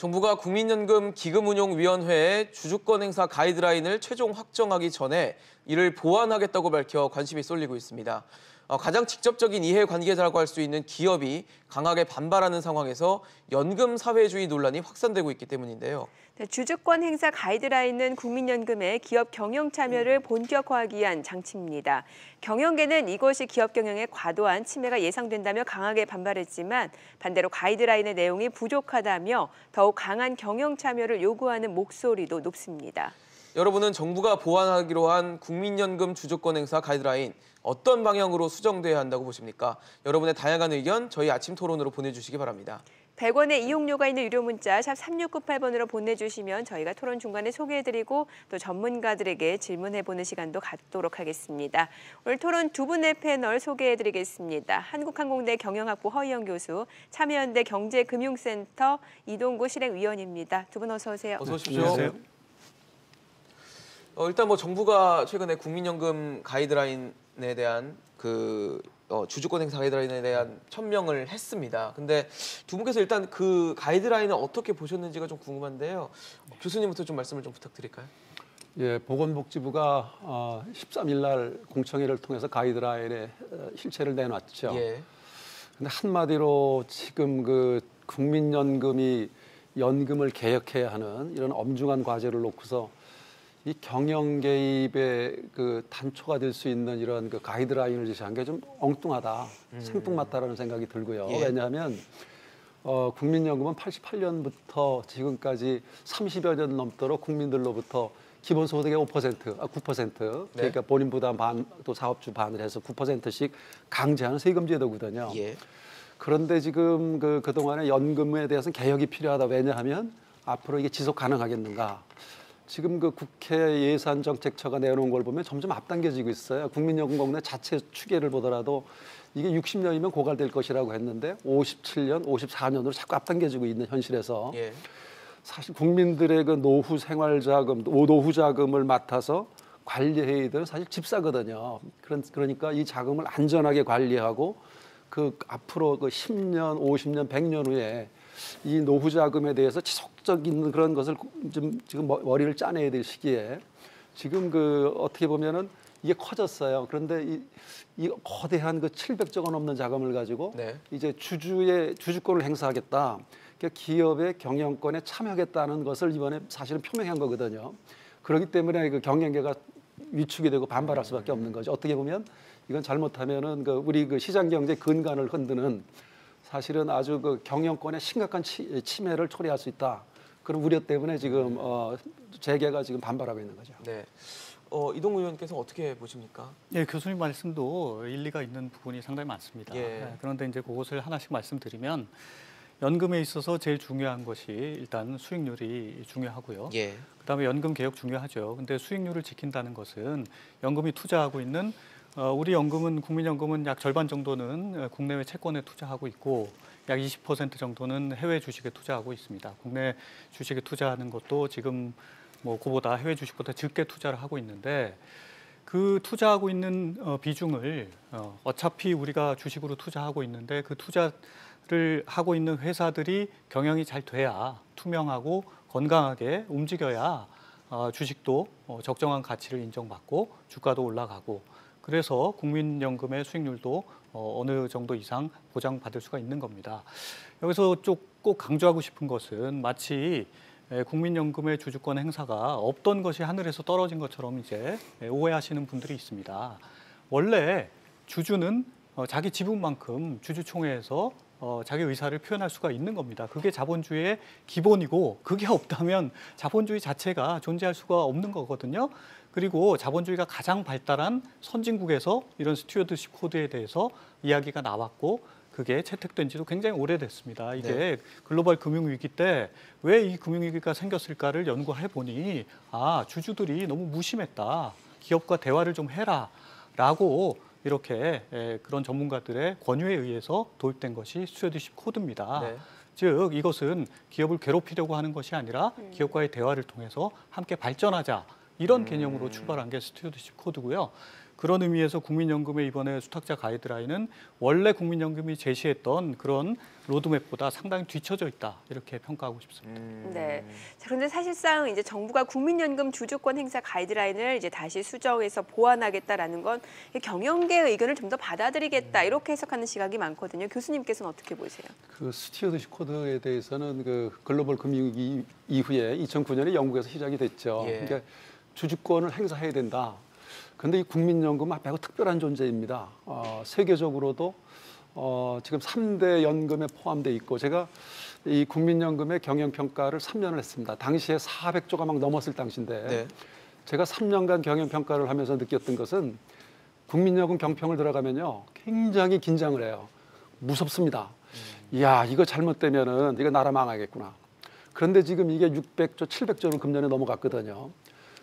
정부가 국민연금 기금운용위원회에 주주권 행사 가이드라인을 최종 확정하기 전에 이를 보완하겠다고 밝혀 관심이 쏠리고 있습니다. 가장 직접적인 이해관계자라고 할 수 있는 기업이 강하게 반발하는 상황에서 연금 사회주의 논란이 확산되고 있기 때문인데요. 네, 주주권 행사 가이드라인은 국민연금의 기업 경영 참여를 본격화하기 위한 장치입니다. 경영계는 이것이 기업 경영에 과도한 침해가 예상된다며 강하게 반발했지만 반대로 가이드라인의 내용이 부족하다며 더욱 강한 경영 참여를 요구하는 목소리도 높습니다. 여러분은 정부가 보완하기로 한 국민연금 주주권 행사 가이드라인 어떤 방향으로 수정돼야 한다고 보십니까? 여러분의 다양한 의견 저희 아침 토론으로 보내주시기 바랍니다. 100원의 이용료가 있는 유료 문자 샵 3698번으로 보내주시면 저희가 토론 중간에 소개해드리고 또 전문가들에게 질문해보는 시간도 갖도록 하겠습니다. 오늘 토론 두 분의 패널 소개해드리겠습니다. 한국항공대 경영학부 허희영 교수, 참여연대 경제금융센터 이동구 실행위원입니다. 두 분 어서 오세요. 어서 오십시오. 안녕하세요. 일단 정부가 최근에 국민연금 가이드라인에 대한 주주권 행사 가이드라인에 대한 천명을 했습니다. 근데 두 분께서 일단 그 가이드라인을 어떻게 보셨는지가 좀 궁금한데요. 교수님부터 좀 말씀을 좀 부탁드릴까요? 예, 보건복지부가 13일 날 공청회를 통해서 가이드라인의 실체를 내놨죠. 예. 근데 한마디로 지금 그 국민연금이 연금을 개혁해야 하는 이런 엄중한 과제를 놓고서 이 경영 개입의 그 단초가 될 수 있는 이런 그 가이드라인을 제시한 게 좀 엉뚱하다, 생뚱맞다라는 생각이 들고요. 예. 왜냐하면 국민연금은 88년부터 지금까지 30여 년 넘도록 국민들로부터 기본소득의 9%, 네. 그러니까 본인 부담 반, 또 사업주 반을 해서 9%씩 강제하는 세금 제도거든요. 예. 그런데 지금 그동안에 연금에 대해서는 개혁이 필요하다. 왜냐하면 앞으로 이게 지속 가능하겠는가? 지금 그 국회 예산정책처가 내놓은 걸 보면 점점 앞당겨지고 있어요. 국민연금공단 자체 추계를 보더라도 이게 60년이면 고갈될 것이라고 했는데 57년, 54년으로 자꾸 앞당겨지고 있는 현실에서 예. 사실 국민들의 그 노후 생활자금, 노후 자금을 맡아서 관리해야 되는 사실 집사거든요. 그러니까 이 자금을 안전하게 관리하고 그 앞으로 그 10년, 50년, 100년 후에 이 노후 자금에 대해서 지속적인 그런 것을 지금 머리를 짜내야 될 시기에 지금 어떻게 보면은 이게 커졌어요. 그런데 이 거대한 700조 원 넘는 자금을 가지고 네. 이제 주주권을 행사하겠다. 그러니까 기업의 경영권에 참여하겠다는 것을 이번에 사실은 표명한 거거든요. 그렇기 때문에 그 경영계가 위축이 되고 반발할 수밖에 없는 거죠. 어떻게 보면 이건 잘못하면은 우리 시장 경제 근간을 흔드는 사실은 아주 경영권에 심각한 침해를 초래할 수 있다. 그런 우려 때문에 지금 재계가 지금 반발하고 있는 거죠. 네. 이동구 의원께서 어떻게 보십니까? 예, 교수님 말씀도 일리가 있는 부분이 상당히 많습니다. 예. 그런데 이제 그것을 하나씩 말씀드리면 연금에 있어서 제일 중요한 것이 일단 수익률이 중요하고요. 예. 그다음에 연금 개혁 중요하죠. 근데 수익률을 지킨다는 것은 연금이 투자하고 있는 우리 연금은 국민연금은 약 절반 정도는 국내외 채권에 투자하고 있고 약 20% 정도는 해외 주식에 투자하고 있습니다. 국내 주식에 투자하는 것도 지금 그보다 해외 주식보다 적게 투자를 하고 있는데 그 투자하고 있는 비중을 어차피 우리가 주식으로 투자하고 있는데 그 투자를 하고 있는 회사들이 경영이 잘 돼야 투명하고 건강하게 움직여야 주식도 적정한 가치를 인정받고 주가도 올라가고 그래서 국민연금의 수익률도 어느 정도 이상 보장받을 수가 있는 겁니다. 여기서 꼭 강조하고 싶은 것은 마치 국민연금의 주주권 행사가 없던 것이 하늘에서 떨어진 것처럼 이제 오해하시는 분들이 있습니다. 원래 주주는 자기 지분만큼 주주총회에서 자기 의사를 표현할 수가 있는 겁니다. 그게 자본주의의 기본이고 그게 없다면 자본주의 자체가 존재할 수가 없는 거거든요. 그리고 자본주의가 가장 발달한 선진국에서 이런 스튜어드십 코드에 대해서 이야기가 나왔고 그게 채택된 지도 굉장히 오래됐습니다. 이게 네. 글로벌 금융위기 때 왜 이 금융위기가 생겼을까를 연구해 보니 주주들이 너무 무심했다. 기업과 대화를 좀 해라 라고 이렇게 그런 전문가들의 권유에 의해서 도입된 것이 스튜어드십 코드입니다. 네. 즉 이것은 기업을 괴롭히려고 하는 것이 아니라 기업과의 대화를 통해서 함께 발전하자. 이런 개념으로 출발한 게 스튜어드십 코드고요. 그런 의미에서 국민연금의 이번에 수탁자 가이드라인은 원래 국민연금이 제시했던 그런 로드맵보다 상당히 뒤처져 있다 이렇게 평가하고 싶습니다. 네. 자, 그런데 사실상 이제 정부가 국민연금 주주권 행사 가이드라인을 이제 다시 수정해서 보완하겠다라는 건 경영계의 의견을 좀 더 받아들이겠다 이렇게 해석하는 시각이 많거든요. 교수님께서는 어떻게 보세요? 그 스튜어드십 코드에 대해서는 그 글로벌 금융위기 이후에 2009년에 영국에서 시작이 됐죠. 예. 그러니까 주주권을 행사해야 된다. 그런데 이 국민연금은 매우 특별한 존재입니다. 세계적으로도 지금 3대 연금에 포함되어 있고 제가 이 국민연금의 경영평가를 3년을 했습니다. 당시에 400조가 막 넘었을 당시인데 네. 제가 3년간 경영평가를 하면서 느꼈던 것은 국민연금 경평을 들어가면요. 굉장히 긴장을 해요. 무섭습니다. 이야, 이거 잘못되면은 이거 나라 망하겠구나. 그런데 지금 이게 600조, 700조로 금년에 넘어갔거든요.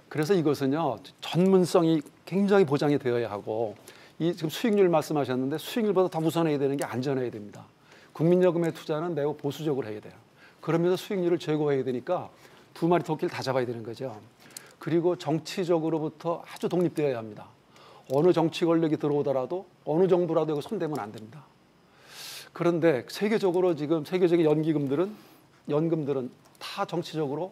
그래서 이것은요, 전문성이 굉장히 보장이 되어야 하고, 이 지금 수익률 말씀하셨는데 수익률보다 더 우선해야 되는 게 안전해야 됩니다. 국민연금의 투자는 매우 보수적으로 해야 돼요. 그러면서 수익률을 제고해야 되니까 두 마리 토끼를 다 잡아야 되는 거죠. 그리고 정치적으로부터 아주 독립되어야 합니다. 어느 정치 권력이 들어오더라도 어느 정부라도 이거 손대면 안 됩니다. 그런데 세계적으로 지금 세계적인 연금들은 다 정치적으로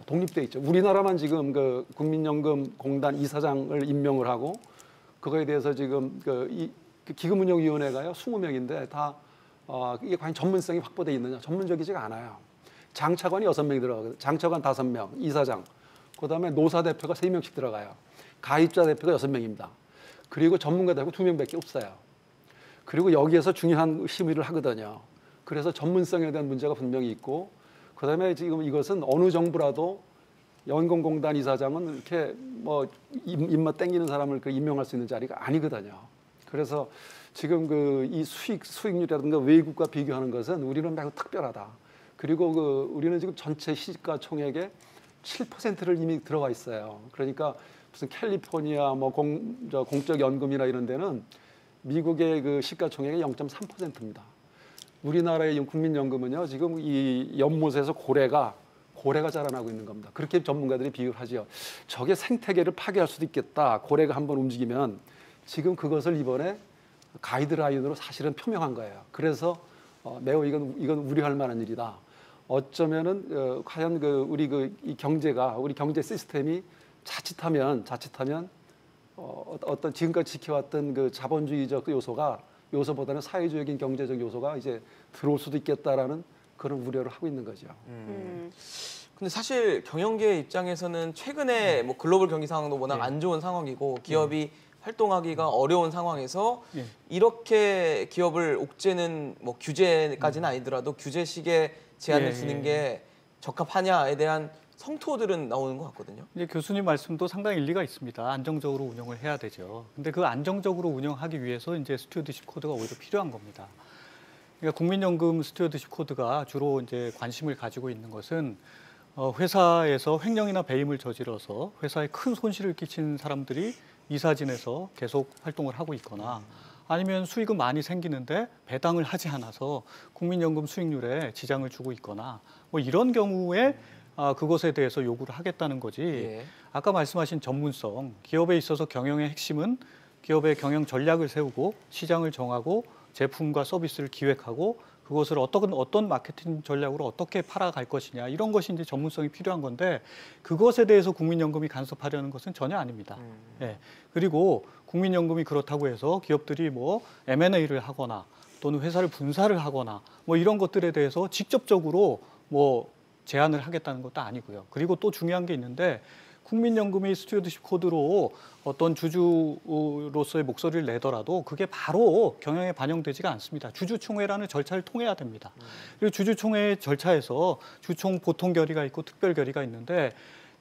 독립돼 있죠. 우리나라만 지금 그 국민연금공단 이사장을 임명을 하고 그거에 대해서 지금 그 기금운용위원회가요 20명인데 다 이게 과연 전문성이 확보돼 있느냐? 전문적이지가 않아요. 장차관이 6명이 들어가거든요. 장차관 5명, 이사장. 그다음에 노사 대표가 3명씩 들어가요. 가입자 대표가 6명입니다. 그리고 전문가 대표 2명밖에 없어요. 그리고 여기에서 중요한 심의를 하거든요. 그래서 전문성에 대한 문제가 분명히 있고 그다음에 지금 이것은 어느 정부라도 연금공단 이사장은 이렇게 뭐 입맛 땡기는 사람을 임명할 수 있는 자리가 아니거든요. 그래서 지금 이 수익률이라든가 외국과 비교하는 것은 우리는 매우 특별하다. 그리고 우리는 지금 전체 시가총액의 7%를 이미 들어와 있어요. 그러니까 무슨 캘리포니아 뭐 공적 연금이나 이런 데는 미국의 그 시가총액의 0.3%입니다. 우리나라의 국민연금은요 지금 이 연못에서 고래가 자라나고 있는 겁니다. 그렇게 전문가들이 비유를 하죠. 저게 생태계를 파괴할 수도 있겠다. 고래가 한번 움직이면 지금 그것을 이번에 가이드라인으로 사실은 표명한 거예요. 그래서 매우 이건 우려할 만한 일이다. 어쩌면은 과연 우리 이 경제가 우리 경제 시스템이 자칫하면 어떤 지금까지 지켜왔던 그 자본주의적 요소보다는 사회주의적인 경제적 요소가 이제 들어올 수도 있겠다라는 그런 우려를 하고 있는 거죠. 근데 사실 경영계 입장에서는 최근에 뭐 글로벌 경기 상황도 워낙 안 좋은 상황이고 기업이 활동하기가 어려운 상황에서 이렇게 기업을 옥죄는 뭐 규제까지는 아니더라도 규제식의 제한을 주는 게 적합하냐에 대한 성토들은 나오는 것 같거든요. 이제 교수님 말씀도 상당히 일리가 있습니다. 안정적으로 운영을 해야 되죠. 근데 그 안정적으로 운영하기 위해서 이제 스튜어드십 코드가 오히려 필요한 겁니다. 그러니까 국민연금 스튜어드십 코드가 주로 이제 관심을 가지고 있는 것은 회사에서 횡령이나 배임을 저질러서 회사에 큰 손실을 끼친 사람들이 이사진에서 계속 활동을 하고 있거나 아니면 수익은 많이 생기는데 배당을 하지 않아서 국민연금 수익률에 지장을 주고 있거나 뭐 이런 경우에 그것에 대해서 요구를 하겠다는 거지. 아까 말씀하신 전문성, 기업에 있어서 경영의 핵심은 기업의 경영 전략을 세우고 시장을 정하고 제품과 서비스를 기획하고 그것을 어떤 마케팅 전략으로 어떻게 팔아갈 것이냐 이런 것이 이제 전문성이 필요한 건데 그것에 대해서 국민연금이 간섭하려는 것은 전혀 아닙니다. 그리고 국민연금이 그렇다고 해서 기업들이 뭐 M&A를 하거나 또는 회사를 분사를 하거나 뭐 이런 것들에 대해서 직접적으로 뭐 제한을 하겠다는 것도 아니고요. 그리고 또 중요한 게 있는데 국민연금이 스튜어드십 코드로 어떤 주주로서의 목소리를 내더라도 그게 바로 경영에 반영되지가 않습니다. 주주총회라는 절차를 통해야 됩니다. 그리고 주주총회 절차에서 주총 보통 결의가 있고 특별 결의가 있는데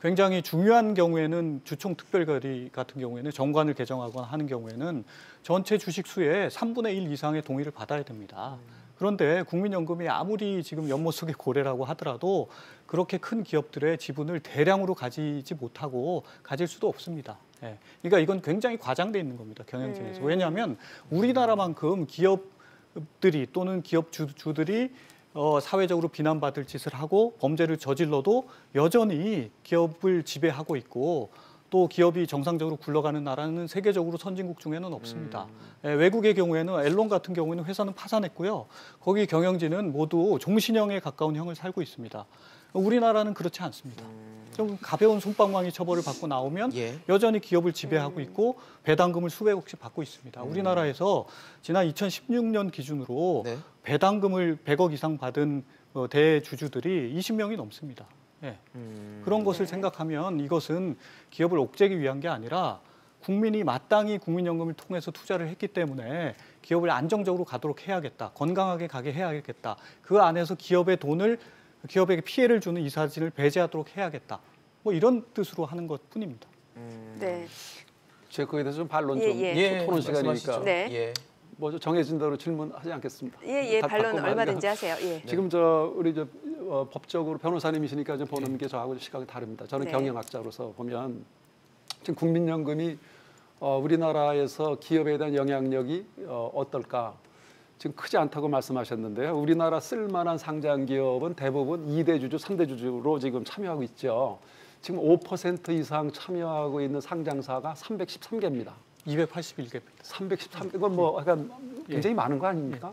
굉장히 중요한 경우에는 주총 특별 결의 같은 경우에는 정관을 개정하거나 하는 경우에는 전체 주식 수의 3분의 1 이상의 동의를 받아야 됩니다. 그런데 국민연금이 아무리 지금 연못 속의 고래라고 하더라도 그렇게 큰 기업들의 지분을 대량으로 가지지 못하고 가질 수도 없습니다. 그러니까 이건 굉장히 과장돼 있는 겁니다. 경영진에서. 왜냐하면 우리나라만큼 기업들이 또는 기업 주들이 사회적으로 비난받을 짓을 하고 범죄를 저질러도 여전히 기업을 지배하고 있고 또 기업이 정상적으로 굴러가는 나라는 세계적으로 선진국 중에는 없습니다. 외국의 경우에는 앨런 같은 경우에는 회사는 파산했고요. 거기 경영진은 모두 종신형에 가까운 형을 살고 있습니다. 우리나라는 그렇지 않습니다. 좀 가벼운 솜방망이 처벌을 받고 나오면 예. 여전히 기업을 지배하고 있고 배당금을 수백억씩 받고 있습니다. 우리나라에서 지난 2016년 기준으로 네. 배당금을 100억 이상 받은 대주주들이 20명이 넘습니다. 예. 그런 것을 생각하면 이것은 기업을 옥죄기 위한 게 아니라 국민이 마땅히 국민연금을 통해서 투자를 했기 때문에 기업을 안정적으로 가도록 해야겠다. 건강하게 가게 해야겠다. 그 안에서 기업의 돈을 기업에게 피해를 주는 이사진을 배제하도록 해야겠다. 뭐 이런 뜻으로 하는 것뿐입니다. 네. 제가 거기에 대해서 좀 반론 예, 좀 예. 토론 시간이니까 말씀하시죠. 네. 예. 뭐 정해진 대로 질문하지 않겠습니다. 예, 반론 답변만 얼마든지 하세요. 예. 지금 우리 법적으로 변호사님이시니까 좀 보는 게 저하고 시각이 다릅니다. 저는 네. 경영학자로서 보면 지금 국민연금이 우리나라에서 기업에 대한 영향력이 어떨까? 지금 크지 않다고 말씀하셨는데요. 우리나라 쓸만한 상장 기업은 대부분 2대 주주, 3대 주주로 지금 참여하고 있죠. 지금 5% 이상 참여하고 있는 상장사가 313개입니다. 281개입니다. 313개, 이건 뭐 약간 굉장히 많은 거 아닙니까?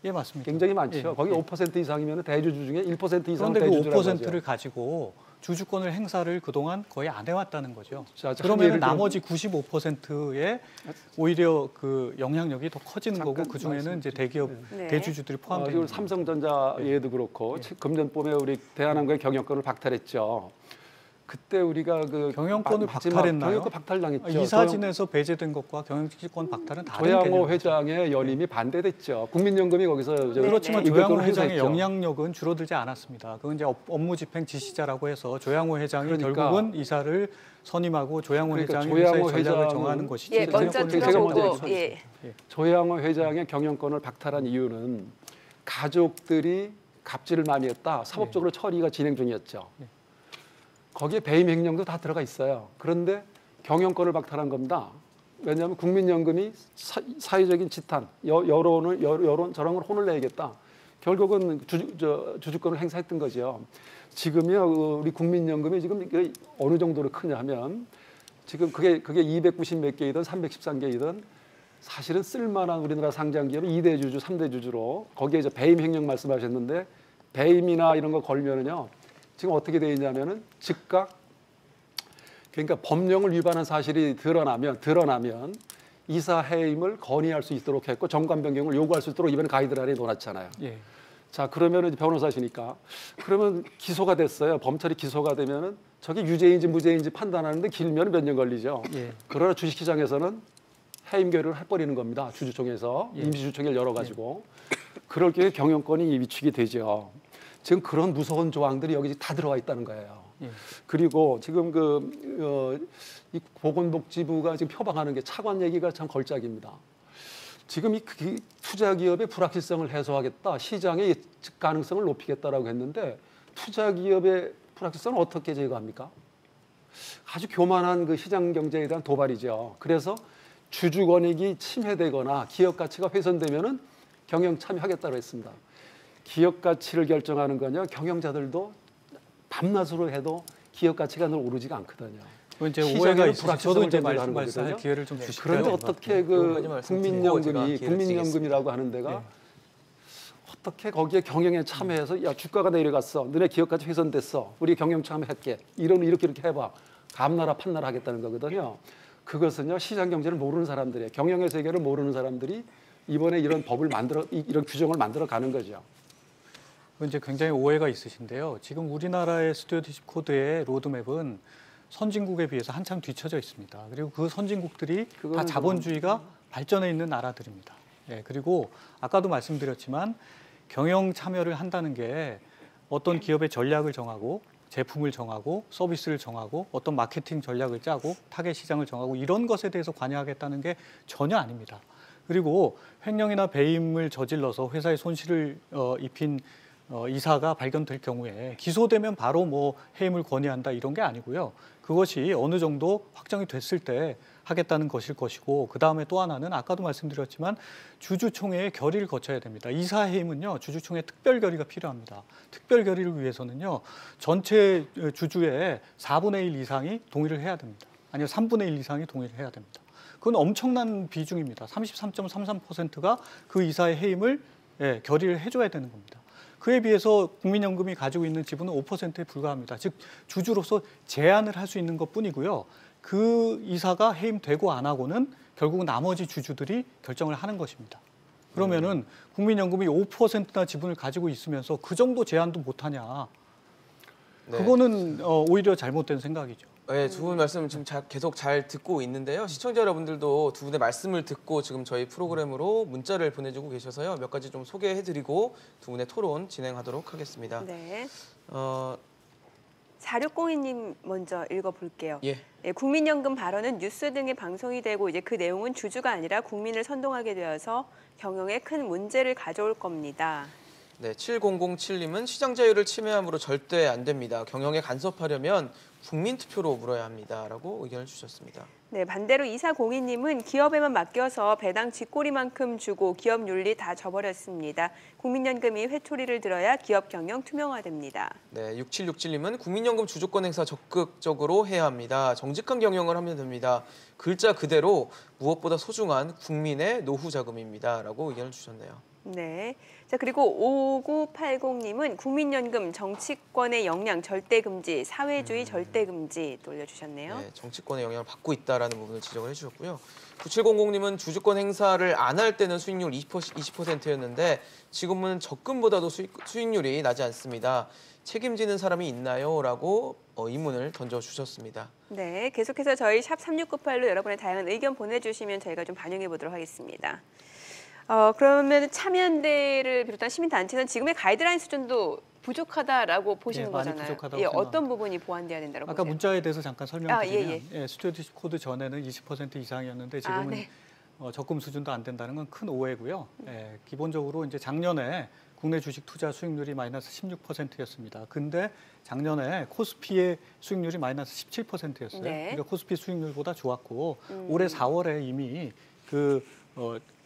예, 맞습니다. 굉장히 많죠. 예, 거기 예. 5% 이상이면 대주주 중에 1% 이상은 그런데 그 대주주라고 5%를 하죠. 가지고 주주권을 행사를 그동안 거의 안 해왔다는 거죠. 자, 그러면 예를 들면- 나머지 95%의 오히려 그 영향력이 더 커지는 거고 잠깐 그 중에는 이제 대기업 네. 대주주들이 포함되어 그리고 있는 삼성전자 예도 그렇고 금년봄에 우리 대한항공의 경영권을 박탈했죠. 그때 우리가 그 경영권을 마지막 박탈했나요? 경영권 박탈당했죠. 이사진에서 배제된 것과 경영지권 박탈은 다른 조양호 개념이죠. 회장의 연임이 반대됐죠. 국민연금이 거기서 그렇지만 인권권을 조양호 회장의 행사했죠. 영향력은 줄어들지 않았습니다. 그건 이제 업무 집행 지시자라고 해서 조양호 회장이 그러니까- 결국은 이사를 선임하고 조양호 그러니까 회장이 조양호 회사의 전략을 회장은- 정하는 것이지. 예, 먼저 제가 먼저 들어보고 얘기하겠습니다. 예. 조양호 회장의 경영권을 박탈한 이유는 가족들이 갑질을 많이 했다. 사법적으로 처리가 진행 중이었죠. 거기에 배임 횡령도 다 들어가 있어요. 그런데 경영권을 박탈한 겁니다. 왜냐하면 국민연금이 사회적인 지탄, 여론 저런 걸 혼을 내야겠다. 결국은 주주권을 행사했던 거죠. 지금요 우리 국민연금이 지금 이게 어느 정도로 크냐 하면 지금 그게 290 몇 개이든 313개이든 사실은 쓸만한 우리나라 상장 기업은 2대 주주, 3대 주주로 거기에 이제 배임 횡령 말씀하셨는데 배임이나 이런 거 걸면은요 지금 어떻게 돼 있냐면은 즉각 그러니까 법령을 위반한 사실이 드러나면 이사 해임을 건의할 수 있도록 했고 정관 변경을 요구할 수 있도록 이번에 가이드라인에 놓았잖아요. 예. 자 그러면은 변호사시니까 그러면 기소가 됐어요. 범찰이 기소가 되면은 저게 유죄인지 무죄인지 판단하는데 길면 몇 년 걸리죠. 예. 그러나 주식시장에서는 해임 결의를 해버리는 겁니다. 주주총회에서 예. 임시주총회를 열어가지고 그럴 경우에 경영권이 위축이 되죠. 지금 그런 무서운 조항들이 여기 다 들어와 있다는 거예요. 예. 그리고 지금 이 보건복지부가 지금 표방하는 게 차관 얘기가 참 걸작입니다. 지금 이 투자 기업의 불확실성을 해소하겠다, 시장의 예측 가능성을 높이겠다라고 했는데 투자 기업의 불확실성을 어떻게 제거합니까? 아주 교만한 그 시장 경제에 대한 도발이죠. 그래서 주주 권익이 침해되거나 기업 가치가 훼손되면은 경영 참여하겠다고 했습니다. 기업 가치를 결정하는 거냐 경영자들도 밤낮으로 해도 기업 가치가 늘 오르지가 않거든요. 이제 시장에는 오해가 있어서 저도 불확실성을 이제 전제하는 말씀할 거거든요. 기회를 좀 주시죠. 그런데 어떻게 여기까지 그 말씀드리고 제가 기회를 국민연금이라고 하는 데가 어떻게 거기에 경영에 참여해서 야 주가가 내려갔어, 너네 기업 가치 훼손됐어, 우리 경영 참여할게, 이렇게 해봐, 감나라 판나라 하겠다는 거거든요. 그것은요 시장 경제를 모르는 사람들이에요. 경영의 세계를 모르는 사람들이 이번에 이런 법을 이런 규정을 만들어 가는 거죠. 이제 굉장히 오해가 있으신데요. 지금 우리나라의 스튜어디십 코드의 로드맵은 선진국에 비해서 한참 뒤처져 있습니다. 그리고 그 선진국들이 다 그거는 자본주의가 발전해 있는 나라들입니다. 예, 그리고 아까도 말씀드렸지만 경영 참여를 한다는 게 어떤 기업의 전략을 정하고 제품을 정하고 서비스를 정하고 어떤 마케팅 전략을 짜고 타겟 시장을 정하고 이런 것에 대해서 관여하겠다는 게 전혀 아닙니다. 그리고 횡령이나 배임을 저질러서 회사에 손실을 입힌 이사가 발견될 경우에 기소되면 바로 뭐 해임을 건의한다 이런 게 아니고요. 그것이 어느 정도 확정이 됐을 때 하겠다는 것일 것이고 그다음에 또 하나는 아까도 말씀드렸지만 주주총회의 결의를 거쳐야 됩니다. 이사 해임은요. 주주총회 특별 결의가 필요합니다. 특별 결의를 위해서는요. 전체 주주의 4분의 1 이상이 동의를 해야 됩니다. 아니면 3분의 1 이상이 동의를 해야 됩니다. 그건 엄청난 비중입니다. 33.33%가 그 이사의 해임을 결의를 해줘야 되는 겁니다. 그에 비해서 국민연금이 가지고 있는 지분은 5%에 불과합니다. 즉 주주로서 제안을 할 수 있는 것뿐이고요. 그 이사가 해임되고 안 하고는 결국은 나머지 주주들이 결정을 하는 것입니다. 그러면은 국민연금이 5%나 지분을 가지고 있으면서 그 정도 제안도 못하냐? 네. 그거는 오히려 잘못된 생각이죠. 네, 두 분 말씀 지금 계속 잘 듣고 있는데요. 시청자 여러분들도 두 분의 말씀을 듣고 지금 저희 프로그램으로 문자를 보내주고 계셔서요. 몇 가지 좀 소개해드리고 두 분의 토론 진행하도록 하겠습니다. 네. 4602님 먼저 읽어볼게요. 예. 예, 국민연금 발언은 뉴스 등에 방송이 되고 이제 그 내용은 주주가 아니라 국민을 선동하게 되어서 경영에 큰 문제를 가져올 겁니다. 네, 7007님은 시장 자유를 침해함으로 절대 안 됩니다. 경영에 간섭하려면 국민 투표로 물어야 합니다라고 의견을 주셨습니다. 네, 반대로 2402님은 기업에만 맡겨서 배당 쥐꼬리만큼 주고 기업 윤리 다 저버렸습니다. 국민연금이 회초리를 들어야 기업 경영 투명화됩니다. 네, 6767님은 국민연금 주주권 행사 적극적으로 해야 합니다. 정직한 경영을 하면 됩니다. 글자 그대로 무엇보다 소중한 국민의 노후 자금입니다라고 의견을 주셨네요. 네. 자, 그리고 5980님은 국민연금 정치권의 영향 절대 금지, 사회주의 절대 금지 또 올려주셨네요. 네, 정치권의 영향을 받고 있다라는 부분을 지적을 해주셨고요. 9700님은 주주권 행사를 안 할 때는 수익률 20%였는데 지금은 적금보다도 수익률이 나지 않습니다. 책임지는 사람이 있나요? 라고 의문을 던져주셨습니다. 네, 계속해서 저희 샵 3698로 여러분의 다양한 의견 보내주시면 저희가 좀 반영해 보도록 하겠습니다. 그러면 참여연대를 비롯한 시민단체는 지금의 가이드라인 수준도 부족하다라고 보시는 많이 거잖아요. 부족하다고 예, 어떤 생각합니다. 부분이 보완돼야 된다고 아까 보세요? 문자에 대해서 잠깐 설명드리면 예. 스튜어디십 코드 전에는 20% 이상이었는데 지금은 네. 적금 수준도 안 된다는 건 큰 오해고요. 기본적으로 이제 작년에 국내 주식 투자 수익률이 마이너스 16%였습니다. 근데 작년에 코스피의 수익률이 마이너스 17%였어요. 네. 그러니까 코스피 수익률보다 좋았고 올해 4월에 이미 그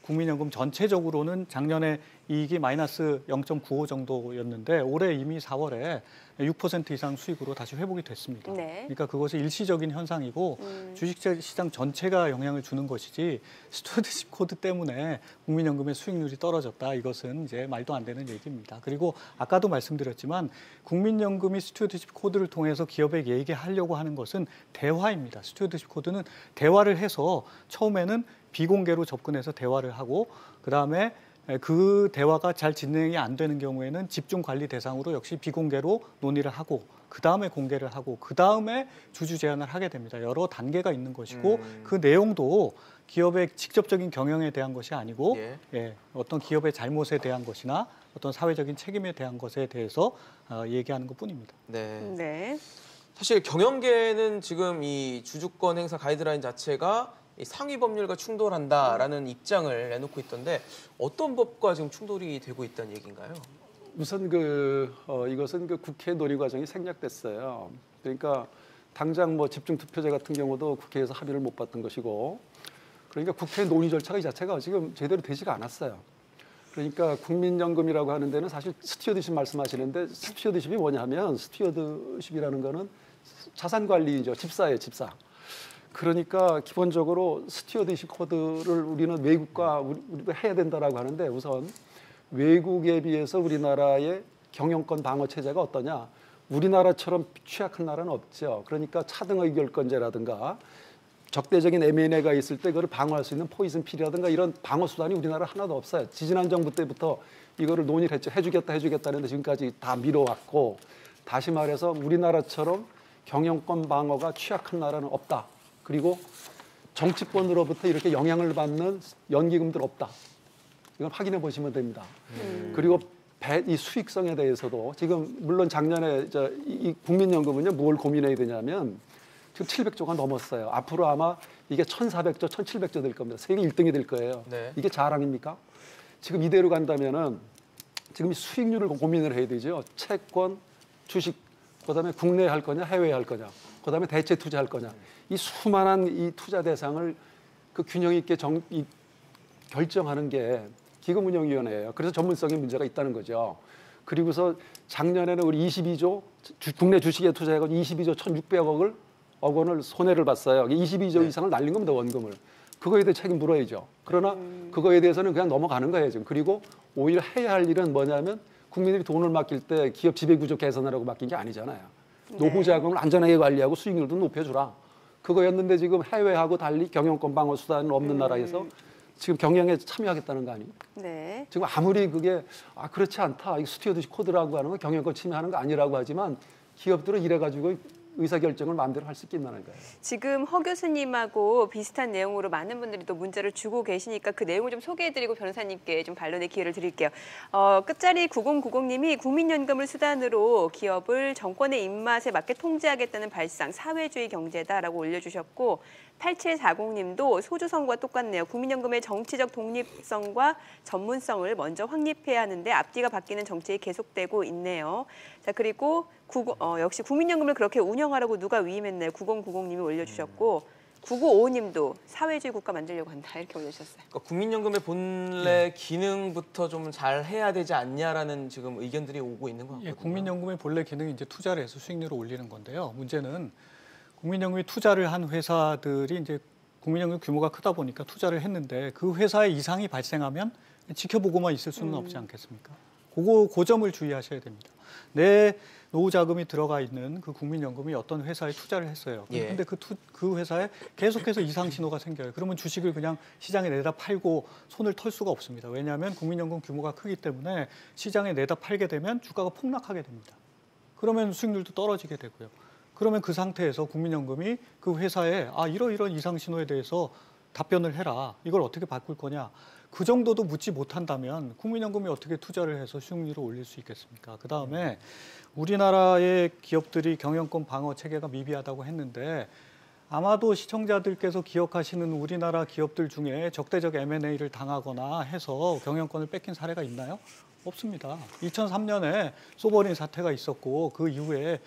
국민연금 전체적으로는 작년에 이익이 마이너스 0.95 정도였는데 올해 이미 4월에 6% 이상 수익으로 다시 회복이 됐습니다. 네. 그러니까 그것이 일시적인 현상이고 주식시장 전체가 영향을 주는 것이지 스튜어디십 코드 때문에 국민연금의 수익률이 떨어졌다. 이것은 이제 말도 안 되는 얘기입니다. 그리고 아까도 말씀드렸지만 국민연금이 스튜어디십 코드를 통해서 기업에게 얘기하려고 하는 것은 대화입니다. 스튜어디십 코드는 대화를 해서 처음에는 비공개로 접근해서 대화를 하고 그다음에 그 대화가 잘 진행이 안 되는 경우에는 집중 관리 대상으로 역시 비공개로 논의를 하고 그다음에 공개를 하고 그다음에 주주 제안을 하게 됩니다. 여러 단계가 있는 것이고 그 내용도 기업의 직접적인 경영에 대한 것이 아니고 어떤 기업의 잘못에 대한 것이나 어떤 사회적인 책임에 대한 것에 대해서 얘기하는 것뿐입니다. 네. 사실 경영계는 지금 이 주주권 행사 가이드라인 자체가 이 상위 법률과 충돌한다라는 입장을 내놓고 있던데 어떤 법과 지금 충돌이 되고 있다는 얘기인가요? 우선 이것은 국회 논의 과정이 생략됐어요. 그러니까 당장 뭐 집중 투표제 같은 경우도 국회에서 합의를 못 봤던 것이고, 그러니까 국회 논의 절차가 이 자체가 지금 제대로 되지가 않았어요. 그러니까 국민연금이라고 하는 데는 사실 스튜어디십 말씀하시는데 스튜어디십이 뭐냐면 스튜어드십이라는 거는 자산관리죠. 집사예요, 집사. 그러니까 기본적으로 스튜어디십 코드를 우리는 외국과 우리가 해야 된다라고 하는데 우선 외국에 비해서 우리나라의 경영권 방어 체제가 어떠냐? 우리나라처럼 취약한 나라는 없죠. 그러니까 차등 의결권제라든가 적대적인 M&A가 있을 때 그걸 방어할 수 있는 포이즌 필이라든가 이런 방어 수단이 우리나라 하나도 없어요. 지지난 정부 때부터 이거를 논의를 했죠. 해주겠다는데 지금까지 다 미뤄왔고, 다시 말해서 우리나라처럼 경영권 방어가 취약한 나라는 없다. 그리고 정치권으로부터 이렇게 영향을 받는 연기금들 없다. 이건 확인해 보시면 됩니다. 그리고 이 수익성에 대해서도 지금 물론 작년에 이 국민연금은요 뭘 고민해야 되냐면 지금 700조가 넘었어요. 앞으로 아마 이게 1,400조, 1,700조 될 겁니다. 세계 1등이 될 거예요. 네. 이게 자랑입니까? 지금 이대로 간다면은 지금 이 수익률을 고민을 해야 되죠. 채권, 주식, 그다음에 국내에 할 거냐, 해외에 할 거냐, 그다음에 대체 투자할 거냐. 이 수많은 이 투자 대상을 그 균형 있게 결정하는 게 기금운용위원회예요. 그래서 전문성의 문제가 있다는 거죠. 그리고서 작년에는 우리 22조 국내 주식에 투자해가지고 22조 1,600억을 원을 손해를 봤어요. 22조 네. 이상을 날린 겁니다, 원금을. 그거에 대해 책임 물어야죠. 그러나 그거에 대해서는 그냥 넘어가는 거예요, 지금. 그리고 오히려 해야 할 일은 뭐냐면 국민들이 돈을 맡길 때 기업 지배구조 개선하라고 맡긴 게 아니잖아요. 노후 자금을 안전하게 관리하고 수익률도 높여주라. 그거였는데 지금 해외하고 달리 경영권 방어 수단은 없는 나라에서 지금 경영에 참여하겠다는 거 아니에요? 네. 지금 아무리 그게 그렇지 않다. 이 스튜어드십 코드라고 하는 건 경영권 침해하는 거 아니라고 하지만 기업들은 이래가지고 의사결정을 마음대로 할 수 있겠다는 거예요. 지금 허 교수님하고 비슷한 내용으로 많은 분들이 또 문자를 주고 계시니까 그 내용을 좀 소개해드리고 변호사님께 좀 반론의 기회를 드릴게요. 끝자리 9090님이 국민연금을 수단으로 기업을 정권의 입맛에 맞게 통제하겠다는 발상, 사회주의 경제다라고 올려주셨고 8740님도 소주성과 똑같네요. 국민연금의 정치적 독립성과 전문성을 먼저 확립해야 하는데 앞뒤가 바뀌는 정책이 계속되고 있네요. 자, 그리고 역시 국민연금을 그렇게 운영하라고 누가 위임했나요? 9090님이 올려주셨고 9955님도 사회주의 국가 만들려고 한다 이렇게 올려주셨어요. 그러니까 국민연금의 본래 기능부터 좀 잘 해야 되지 않냐라는 지금 의견들이 오고 있는 것 같거든요. 예, 국민연금의 본래 기능이 이제 투자를 해서 수익률을 올리는 건데요. 문제는 국민연금이 투자를 한 회사들이 이제 국민연금 규모가 크다 보니까 투자를 했는데 그 회사에 이상이 발생하면 지켜보고만 있을 수는 없지 않겠습니까? 그 점을 주의하셔야 됩니다. 내 노후 자금이 들어가 있는 그 국민연금이 어떤 회사에 투자를 했어요. 예. 근데 그 회사에 계속해서 이상 신호가 생겨요. 그러면 주식을 그냥 시장에 내다 팔고 손을 털 수가 없습니다. 왜냐하면 국민연금 규모가 크기 때문에 시장에 내다 팔게 되면 주가가 폭락하게 됩니다. 그러면 수익률도 떨어지게 되고요. 그러면 그 상태에서 국민연금이 그 회사에 이러이러한 이상 신호에 대해서 답변을 해라. 이걸 어떻게 바꿀 거냐. 그 정도도 묻지 못한다면 국민연금이 어떻게 투자를 해서 수익률을 올릴 수 있겠습니까? 그다음에 우리나라의 기업들이 경영권 방어 체계가 미비하다고 했는데 아마도 시청자들께서 기억하시는 우리나라 기업들 중에 적대적 M&A를 당하거나 해서 경영권을 뺏긴 사례가 있나요? 없습니다. 2003년에 소버린 사태가 있었고 그 이후에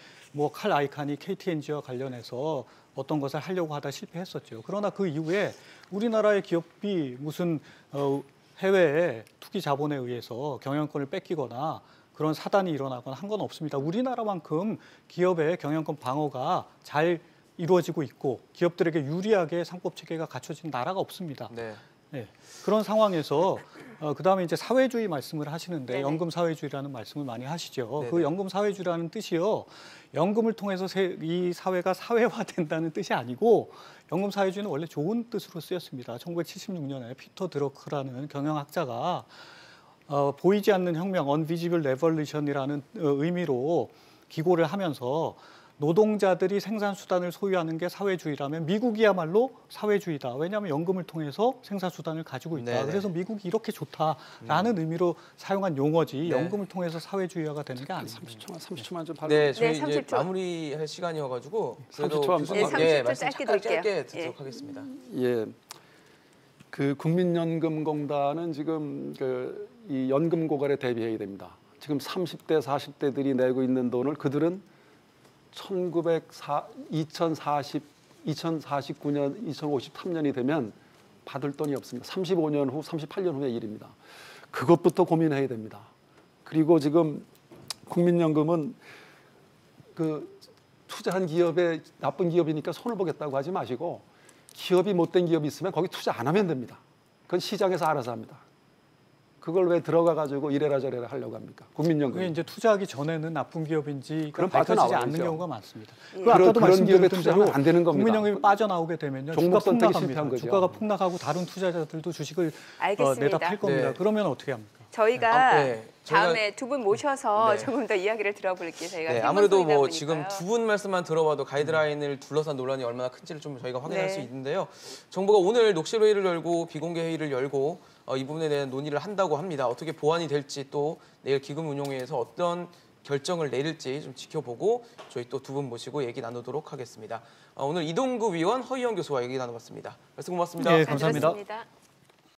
칼 아이칸이 KTNG와 관련해서 어떤 것을 하려고 하다 실패했었죠. 그러나 그 이후에 우리나라의 기업이 무슨 해외의 투기 자본에 의해서 경영권을 뺏기거나 그런 사단이 일어나거나 한 건 없습니다. 우리나라만큼 기업의 경영권 방어가 잘 이루어지고 있고 기업들에게 유리하게 상법 체계가 갖춰진 나라가 없습니다. 네. 네. 그런 상황에서 그다음에 이제 사회주의 말씀을 하시는데 네네. 연금 사회주의라는 말씀을 많이 하시죠. 네네. 그 연금 사회주의라는 뜻이요. 연금을 통해서 이 사회가 사회화된다는 뜻이 아니고 연금 사회주의는 원래 좋은 뜻으로 쓰였습니다. 1976년에 피터 드러크라는 경영학자가 보이지 않는 혁명, Unvisible Revolution이라는 의미로 기고를 하면서 노동자들이 생산수단을 소유하는 게 사회주의라면 미국이야말로 사회주의다. 왜냐하면 연금을 통해서 생산수단을 가지고 있다. 네네. 그래서 미국이 이렇게 좋다라는 의미로 사용한 용어지 네. 연금을 통해서 사회주의화가 되는 게 아닙니다. 30초만 좀 발언. 네, 저희 네, 이제 30초. 마무리할 시간이어가지고 그래도 30초 교수님 네, 30초 말씀 짧게 잠깐 드릴게요. 짧게 듣도록 예. 하겠습니다. 예, 그 국민연금공단은 지금 이 연금 고갈에 대비해야 됩니다. 지금 30대, 40대들이 내고 있는 돈을 그들은 2049년, 2053년이 되면 받을 돈이 없습니다. 35년 후, 38년 후의 일입니다. 그것부터 고민해야 됩니다. 그리고 지금 국민연금은 그 투자한 기업에 나쁜 기업이니까 손을 보겠다고 하지 마시고 기업이 못된 기업이 있으면 거기 투자 안 하면 됩니다. 그건 시장에서 알아서 합니다. 그걸 왜 들어가 가지고 이래라 저래라 하려고 합니까? 국민연금. 그게 이제 투자하기 전에는 나쁜 기업인지 그럼 밝혀지지 빠져나와야죠. 않는 경우가 많습니다. 예. 아까도 그런 기업에 말씀드렸던 투자하면 대로 안 되는 겁니다. 국민연금이 빠져나오게 되면요. 주가 종목 선택이 폭락합니다. 실패한 거죠. 주가가 폭락하고 다른 투자자들도 주식을 알겠습니다. 내다 팔 겁니다. 네. 그러면 어떻게 합니까? 저희가 네, 저희가- 다음에 두 분 모셔서 네. 조금 더 이야기를 들어볼게요. 저희가 네, 아무래도 생방송이다 뭐 지금 보니까요. 두 분 말씀만 들어봐도 가이드라인을 둘러싼 논란이 얼마나 큰지를 좀 저희가 확인할 네. 수 있는데요. 정부가 오늘 녹실 회의를 열고 비공개 회의를 열고 이 부분에 대한 논의를 한다고 합니다. 어떻게 보완이 될지 또 내일 기금 운용회에서 어떤 결정을 내릴지 좀 지켜보고 저희 또 두 분 모시고 얘기 나누도록 하겠습니다. 오늘 이동구 위원, 허희영 교수와 얘기 나눠봤습니다. 말씀 고맙습니다. 네, 잘 감사합니다. 들었습니다.